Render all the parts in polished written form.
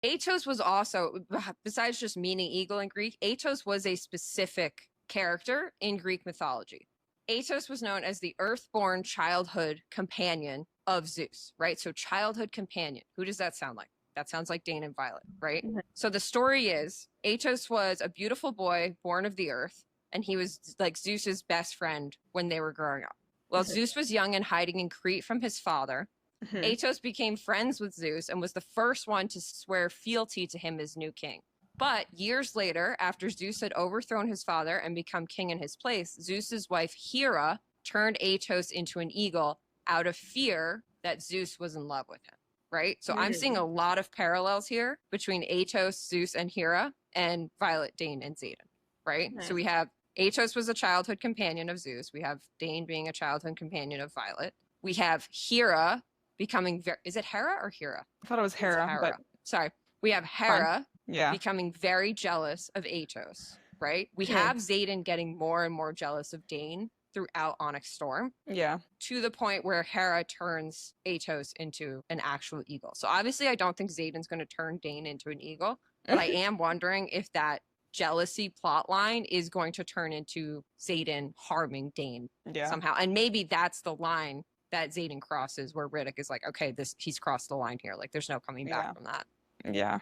Atos was also, besides just meaning eagle in Greek, Atos was a specific character in Greek mythology. Atos was known as the earthborn childhood companion of Zeus, right? So childhood companion. Who does that sound like? That sounds like Dane and Violet, right? Mhm. So the story is Atos was a beautiful boy born of the earth, and he was like Zeus's best friend when they were growing up. Well, Zeus was young and hiding in Crete from his father. Atos became friends with Zeus and was the first one to swear fealty to him as new king. But years later, after Zeus had overthrown his father and become king in his place, Zeus's wife Hera turned Atos into an eagle out of fear that Zeus was in love with him, right? So I'm seeing a lot of parallels here between Atos, Zeus, and Hera, and Violet, Dane, and Xaden, right? So we have Atos was a childhood companion of Zeus. We have Dane being a childhood companion of Violet. We have Hera becoming is it Hera or Hera? I thought it was Hera. But sorry. We have Hera yeah. becoming very jealous of Atos, right? We have Xaden getting more and more jealous of Dane throughout Onyx Storm. Yeah. To the point where Hera turns Atos into an actual eagle. So obviously I don't think Xaden's going to turn Dane into an eagle, but I am wondering if that jealousy plot line is going to turn into Xaden harming Dane somehow. And maybe that's the line that Xaden crosses where Riddick is like, okay, he's crossed the line here. Like there's no coming back from that. Yeah.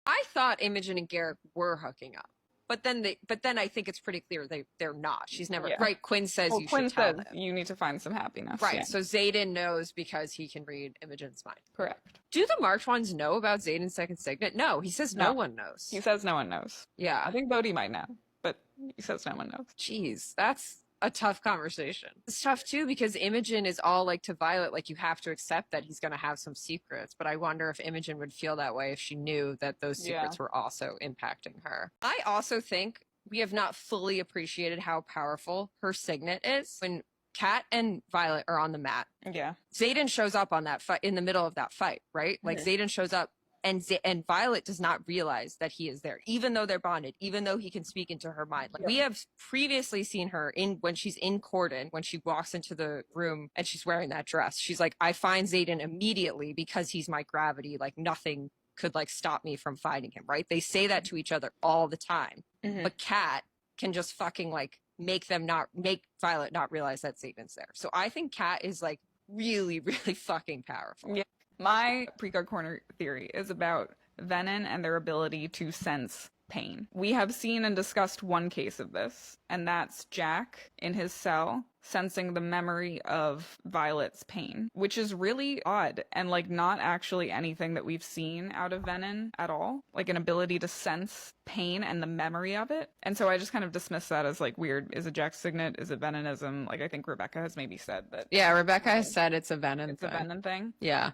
I thought Imogen and Garrick were hooking up. But then I think it's pretty clear they're not. She's never right. Quinn says you should tell him. You need to find some happiness. Right. So Xaden knows because he can read Imogen's mind. Correct. Do the March ones know about Xaden's second signet? No, he says no one knows. He says no one knows. Yeah. I think Bodhi might know, but he says no one knows. Jeez, that's a tough conversation. It's tough too because Imogen is all like to Violet, like you have to accept that he's going to have some secrets. But I wonder if Imogen would feel that way if she knew that those secrets were also impacting her. I also think we have not fully appreciated how powerful her signet is. When Kat and Violet are on the mat, Xaden shows up on that fight in the middle of that fight, right? Like Xaden shows up. And Violet does not realize that he is there, even though they're bonded, even though he can speak into her mind. Like, we have previously seen her when she's in Corden, when she walks into the room and she's wearing that dress. She's like, I find Xaden immediately because he's my gravity. Like nothing could like stop me from fighting him, right? They say that to each other all the time. But Kat can just fucking like make Violet not realize that Xaden's there. So I think Kat is like really, really fucking powerful. Yeah. My Precog Corner theory is about Venin and their ability to sense pain. We have seen and discussed one case of this, and that's Jack in his cell sensing the memory of Violet's pain, which is really odd and like not actually anything that we've seen out of Venin at all, like an ability to sense pain and the memory of it. And so I just kind of dismiss that as like weird. Is it Jack's signet? Is it Veninism? Like I think Rebecca has maybe said that. Yeah, Rebecca has said it's a Venin thing. It's a Venin thing. Yeah.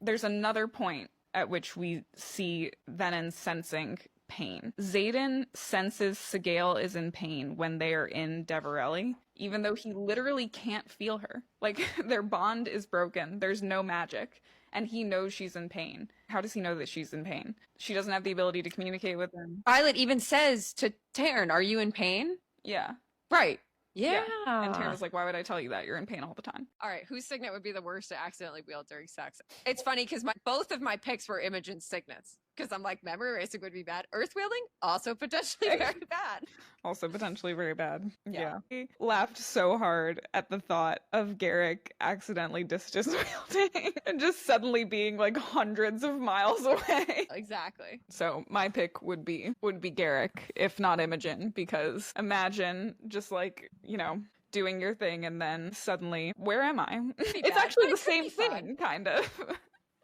There's another point at which we see Venin sensing pain. Xaden senses Sigale is in pain when they are in Deverelli, even though he literally can't feel her. Like, their bond is broken. There's no magic. And he knows she's in pain. How does he know that she's in pain? She doesn't have the ability to communicate with him. Violet even says to Taryn, are you in pain? Yeah. Right. Yeah. And Taryn was like, why would I tell you that? You're in pain all the time. All right. Whose signet would be the worst to accidentally wield during sex? It's funny because both of my picks were Imogen's signets. Because I'm like, memory erasing would be bad. Earth wielding, also potentially very bad. Also potentially very bad. Yeah. I laughed so hard at the thought of Garrick accidentally discus wielding and just suddenly being like hundreds of miles away. Exactly. So my pick would be Garrick, if not Imogen, because imagine just like, you know, doing your thing and then suddenly, where am I? It's actually the same thing, kind of.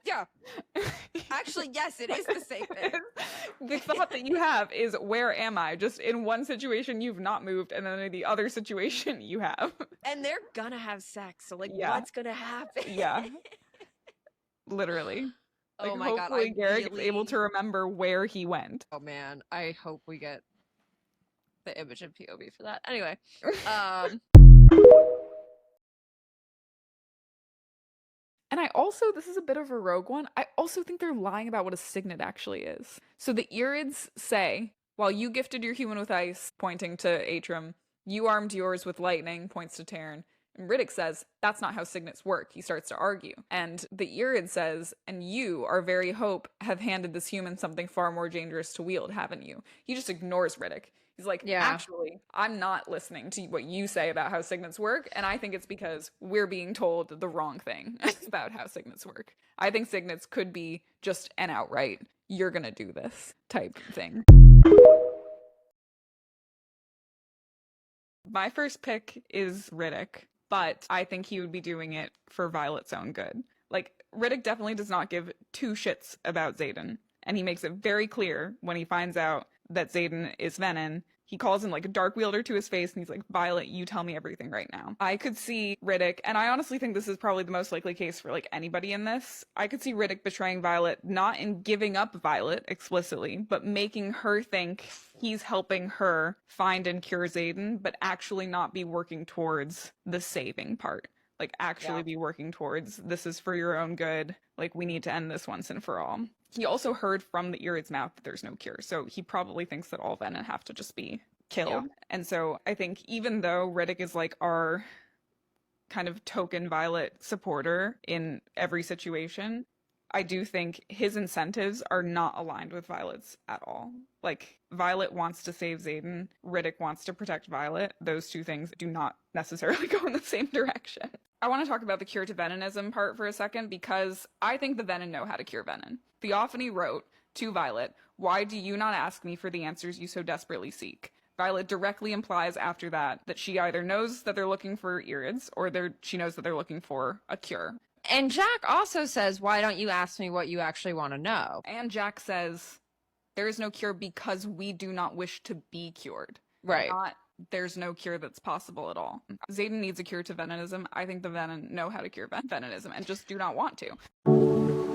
Yeah. Actually, yes, it is the same thing. The thought that you have is, where am I? Just in one situation you've not moved, and then in the other situation you have. And they're gonna have sex, so like, what's gonna happen? Yeah. Literally. Like, oh my god, hopefully Garrick is able to remember where he went. Oh man, I hope we get the Imogen POV for that. Anyway, And I also, this is a bit of a rogue one, I also think they're lying about what a signet actually is. So the Irids say, while you gifted your human with ice, pointing to Atrum, you armed yours with lightning, points to Taryn, Riddick says, that's not how signets work. He starts to argue. And the Irid says, and you, our very hope, have handed this human something far more dangerous to wield, haven't you? He just ignores Riddick. He's like, actually, I'm not listening to what you say about how signets work, and I think it's because we're being told the wrong thing about how signets work. I think signets could be just an outright, you're gonna do this type thing. My first pick is Riddick, but I think he would be doing it for Violet's own good. Like, Riddick definitely does not give two shits about Xaden, and he makes it very clear when he finds out that Xaden is Venin. He calls him like a dark wielder to his face, and he's like, Violet, you tell me everything right now. I could see Riddick, and I honestly think this is probably the most likely case for like anybody in this. I could see Riddick betraying Violet, not in giving up Violet explicitly, but making her think he's helping her find and cure Xaden, but actually not be working towards the saving part. Like, actually be working towards, this is for your own good. Like, we need to end this once and for all. He also heard from the Irid's mouth that there's no cure, so he probably thinks that all Venin have to just be killed. Yeah. And so I think even though Riddick is like our kind of token Violet supporter in every situation, I do think his incentives are not aligned with Violet's at all. Like, Violet wants to save Xaden, Riddick wants to protect Violet. Those two things do not necessarily go in the same direction. I want to talk about the cure to Veninism part for a second, because I think the Venin know how to cure Venin. Theophany wrote to Violet, why do you not ask me for the answers you so desperately seek? Violet directly implies after that she either knows that they're looking for Irids, or she knows that they're looking for a cure. And Jack also says, why don't you ask me what you actually want to know? And Jack says, there is no cure because we do not wish to be cured. Right. Not, there's no cure that's possible at all. Xaden needs a cure to Veninism. I think the Venin know how to cure Veninism and just do not want to.